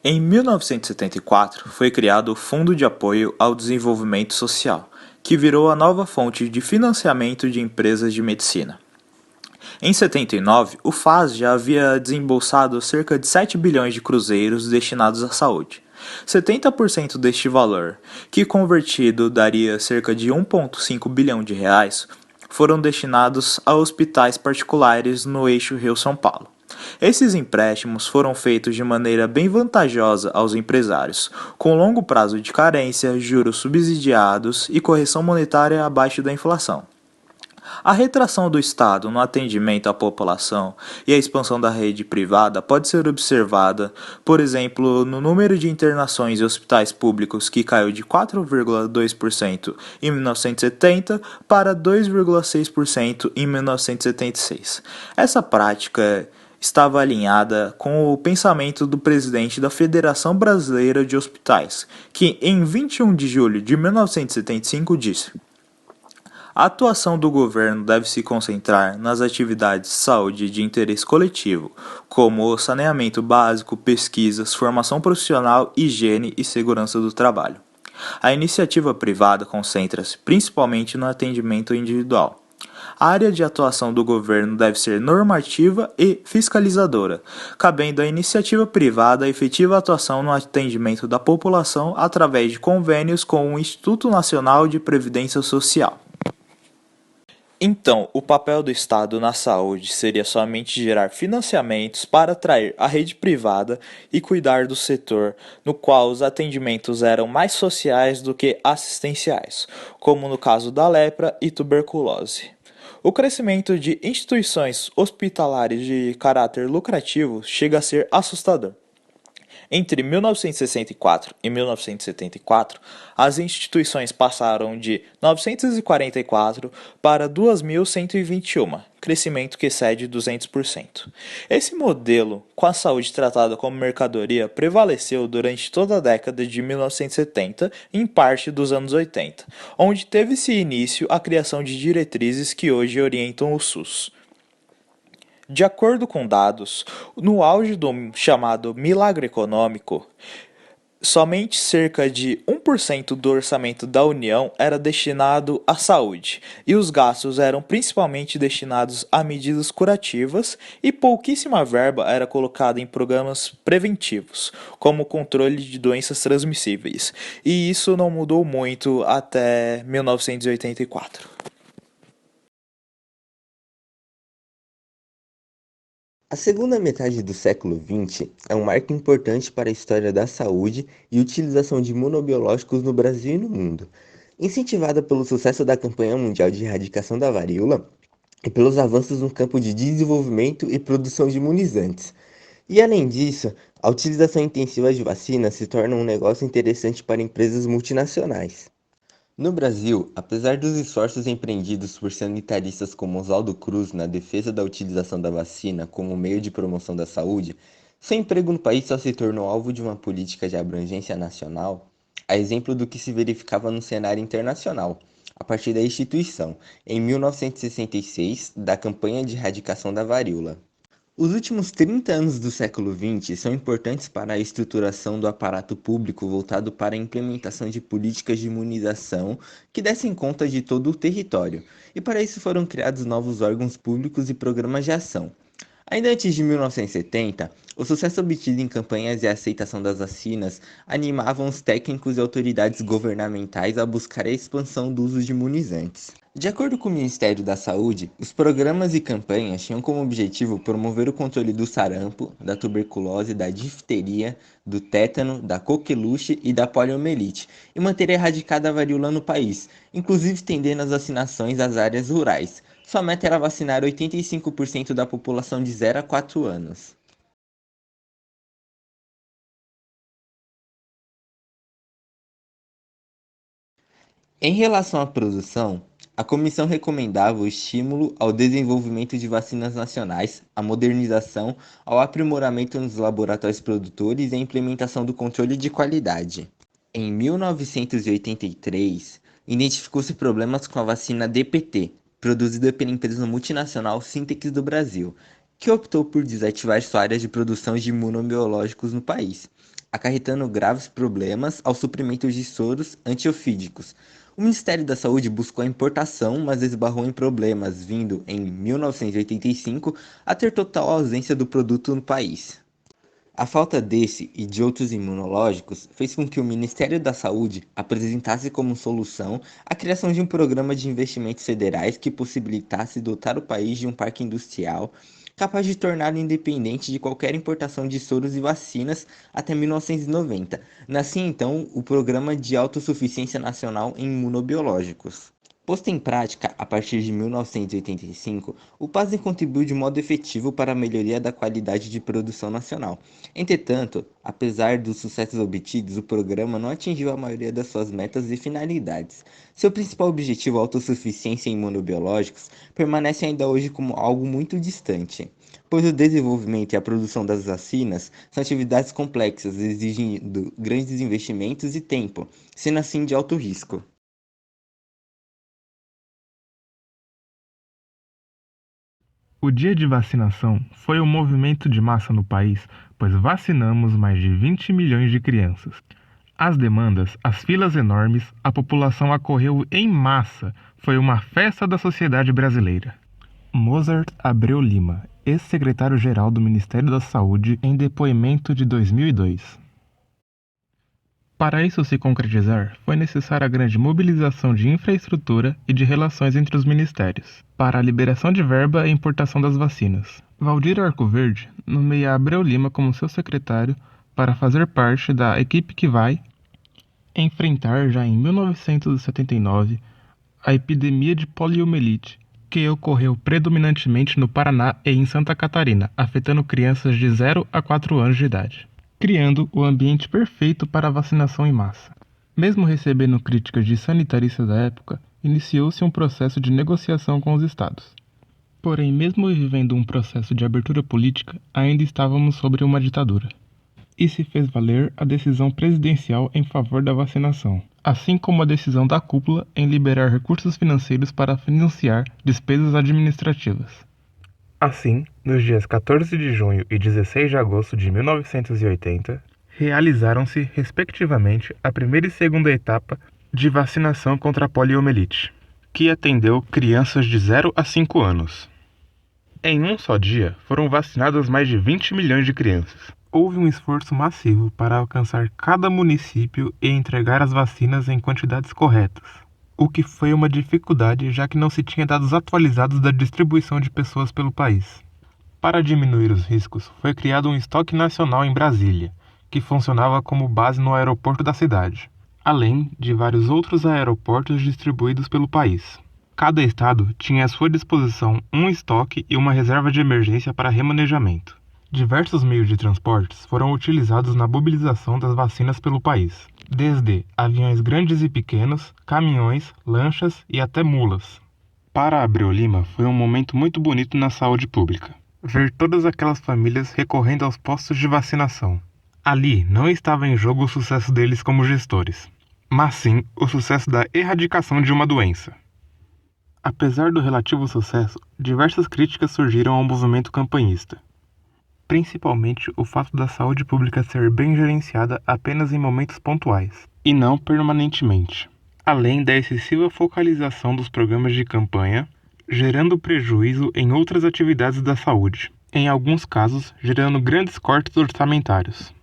Em 1974, foi criado o Fundo de Apoio ao Desenvolvimento Social, que virou a nova fonte de financiamento de empresas de medicina. Em 79, o FAS já havia desembolsado cerca de 7 bilhões de cruzeiros destinados à saúde. 70% deste valor, que convertido daria cerca de 1,5 bilhão de reais, foram destinados a hospitais particulares no eixo Rio-São Paulo. Esses empréstimos foram feitos de maneira bem vantajosa aos empresários, com longo prazo de carência, juros subsidiados e correção monetária abaixo da inflação. A retração do Estado no atendimento à população e a expansão da rede privada pode ser observada, por exemplo, no número de internações em hospitais públicos que caiu de 4,2% em 1970 para 2,6% em 1976. Essa prática estava alinhada com o pensamento do presidente da Federação Brasileira de Hospitais, que em 21 de julho de 1975 disse: a atuação do governo deve se concentrar nas atividades de saúde de interesse coletivo, como o saneamento básico, pesquisas, formação profissional, higiene e segurança do trabalho. A iniciativa privada concentra-se principalmente no atendimento individual. A área de atuação do governo deve ser normativa e fiscalizadora, cabendo à iniciativa privada a efetiva atuação no atendimento da população através de convênios com o Instituto Nacional de Previdência Social. Então, o papel do Estado na saúde seria somente gerar financiamentos para atrair a rede privada e cuidar do setor no qual os atendimentos eram mais sociais do que assistenciais, como no caso da lepra e tuberculose. O crescimento de instituições hospitalares de caráter lucrativo chega a ser assustador. Entre 1964 e 1974, as instituições passaram de 944 para 2.121, crescimento que excede 200%. Esse modelo, com a saúde tratada como mercadoria, prevaleceu durante toda a década de 1970 e em parte dos anos 80, onde teve-se início a criação de diretrizes que hoje orientam o SUS. De acordo com dados, no auge do chamado milagre econômico, somente cerca de 1% do orçamento da União era destinado à saúde, e os gastos eram principalmente destinados a medidas curativas e pouquíssima verba era colocada em programas preventivos, como o controle de doenças transmissíveis, e isso não mudou muito até 1984. A segunda metade do século XX é um marco importante para a história da saúde e utilização de imunobiológicos no Brasil e no mundo. Incentivada pelo sucesso da campanha mundial de erradicação da varíola e pelos avanços no campo de desenvolvimento e produção de imunizantes. E além disso, a utilização intensiva de vacinas se torna um negócio interessante para empresas multinacionais. No Brasil, apesar dos esforços empreendidos por sanitaristas como Oswaldo Cruz na defesa da utilização da vacina como meio de promoção da saúde, seu emprego no país só se tornou alvo de uma política de abrangência nacional, a exemplo do que se verificava no cenário internacional, a partir da instituição, em 1966, da campanha de erradicação da varíola. Os últimos 30 anos do século XX são importantes para a estruturação do aparato público voltado para a implementação de políticas de imunização que dessem conta de todo o território, e para isso foram criados novos órgãos públicos e programas de ação. Ainda antes de 1970, o sucesso obtido em campanhas e a aceitação das vacinas animavam os técnicos e autoridades governamentais a buscar a expansão do uso de imunizantes. De acordo com o Ministério da Saúde, os programas e campanhas tinham como objetivo promover o controle do sarampo, da tuberculose, da difteria, do tétano, da coqueluche e da poliomielite, e manter erradicada a varíola no país, inclusive estendendo as vacinações às áreas rurais. Sua meta era vacinar 85% da população de 0 a 4 anos. Em relação à produção, a comissão recomendava o estímulo ao desenvolvimento de vacinas nacionais, a modernização, ao aprimoramento nos laboratórios produtores e a implementação do controle de qualidade. Em 1983, identificou-se problemas com a vacina DPT, produzida pela empresa multinacional Sintex do Brasil, que optou por desativar sua área de produção de imunobiológicos no país. acarretando graves problemas ao suprimento de soros antiofídicos. O Ministério da Saúde buscou a importação, mas esbarrou em problemas, vindo, em 1985, a ter total ausência do produto no país. A falta desse e de outros imunológicos fez com que o Ministério da Saúde apresentasse como solução a criação de um programa de investimentos federais que possibilitasse dotar o país de um parque industrial capaz de torná-lo independente de qualquer importação de soros e vacinas até 1990. Nascia então o Programa de Autossuficiência Nacional em Imunobiológicos. Posto em prática a partir de 1985, o PASM contribuiu de modo efetivo para a melhoria da qualidade de produção nacional. Entretanto, apesar dos sucessos obtidos, o programa não atingiu a maioria das suas metas e finalidades. Seu principal objetivo, a autossuficiência em imunobiológicos, permanece ainda hoje como algo muito distante, pois o desenvolvimento e a produção das vacinas são atividades complexas, exigindo grandes investimentos e tempo, sendo assim de alto risco. O dia de vacinação foi um movimento de massa no país, pois vacinamos mais de 20 milhões de crianças. As demandas, as filas enormes, a população acorreu em massa. Foi uma festa da sociedade brasileira. Mozart Abreu Lima, ex-secretário-geral do Ministério da Saúde, em depoimento de 2002. Para isso se concretizar, foi necessária a grande mobilização de infraestrutura e de relações entre os ministérios, para a liberação de verba e importação das vacinas. Valdir Arcoverde nomeia Abreu Lima como seu secretário para fazer parte da equipe que vai enfrentar já em 1979 a epidemia de poliomielite, que ocorreu predominantemente no Paraná e em Santa Catarina, afetando crianças de 0 a 4 anos de idade, criando o ambiente perfeito para a vacinação em massa. Mesmo recebendo críticas de sanitaristas da época, iniciou-se um processo de negociação com os estados. Porém, mesmo vivendo um processo de abertura política, ainda estávamos sobre uma ditadura. E se fez valer a decisão presidencial em favor da vacinação, assim como a decisão da cúpula em liberar recursos financeiros para financiar despesas administrativas. Assim, nos dias 14 de junho e 16 de agosto de 1980, realizaram-se, respectivamente, a primeira e segunda etapa de vacinação contra a poliomielite, que atendeu crianças de 0 a 5 anos. Em um só dia, foram vacinadas mais de 20 milhões de crianças. Houve um esforço massivo para alcançar cada município e entregar as vacinas em quantidades corretas, o que foi uma dificuldade já que não se tinha dados atualizados da distribuição de pessoas pelo país. Para diminuir os riscos, foi criado um estoque nacional em Brasília, que funcionava como base no aeroporto da cidade, além de vários outros aeroportos distribuídos pelo país. Cada estado tinha à sua disposição um estoque e uma reserva de emergência para remanejamento. Diversos meios de transportes foram utilizados na mobilização das vacinas pelo país, desde aviões grandes e pequenos, caminhões, lanchas e até mulas. Para Abreu Lima foi um momento muito bonito na saúde pública. Ver todas aquelas famílias recorrendo aos postos de vacinação. Ali não estava em jogo o sucesso deles como gestores, mas sim o sucesso da erradicação de uma doença. Apesar do relativo sucesso, diversas críticas surgiram ao movimento campanhista. Principalmente o fato da saúde pública ser bem gerenciada apenas em momentos pontuais, e não permanentemente, além da excessiva focalização dos programas de campanha, gerando prejuízo em outras atividades da saúde, em alguns casos gerando grandes cortes orçamentários.